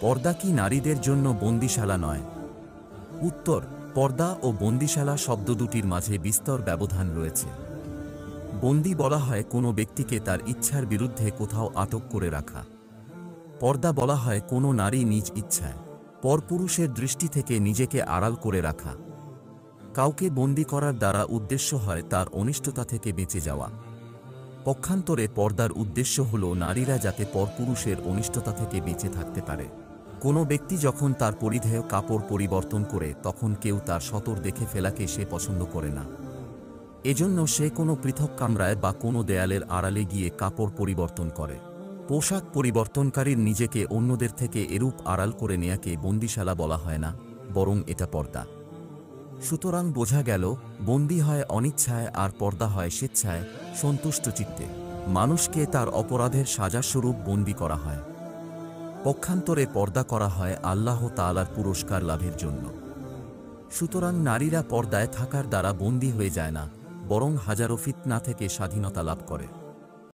পর্দা কি নারীদের জন্য বন্দিশালা নয়? উত্তর: পর্দা ও বন্দিশালা শব্দ দুটির মাঝে বিস্তর ব্যবধান রয়েছে। বন্দি বলা হয় কোনো ব্যক্তিকে তার ইচ্ছার বিরুদ্ধে কোথাও আটক করে রাখা। পর্দা বলা হয় কোনো নারী নিজ ইচ্ছায় পরপুরুষের দৃষ্টি থেকে নিজেকে আড়াল করে রাখা। কাউকে বন্দি করার দ্বারা উদ্দেশ্য হয় তার অনিষ্টতা থেকে বেঁচে যাওয়া। পক্ষান্তরে পর্দার উদ্দেশ্য হল নারীরা যাতে পরপুরুষের অনিষ্টতা থেকে বেঁচে থাকতে পারে। কোনো ব্যক্তি যখন তার পরিধেয় কাপড় পরিবর্তন করে তখন কেউ তার সতর দেখে ফেলাকে সে পছন্দ করে না। এজন্য সে কোনো পৃথক কামরায় বা কোনো দেয়ালের আড়ালে গিয়ে কাপড় পরিবর্তন করে। পোশাক পরিবর্তনকারীর নিজেকে অন্যদের থেকে এরূপ আড়াল করে নেয়াকে বন্দিশালা বলা হয় না, বরং এটা পর্দা। সুতরাং বোঝা গেল, বন্দী হয় অনিচ্ছায় আর পর্দা হয় স্বেচ্ছায়, সন্তুষ্ট চিত্তে। মানুষকে তার অপরাধের সাজাস্বরূপ বন্দী করা হয়। পক্ষান্তরে পর্দা করা হয় আল্লাহ তাআলার পুরস্কার লাভের জন্য। সুতরাং নারীরা পর্দায় থাকার দ্বারা বন্দী হয়ে যায় না, বরং হাজারো ফিতনা থেকে স্বাধীনতা লাভ করে।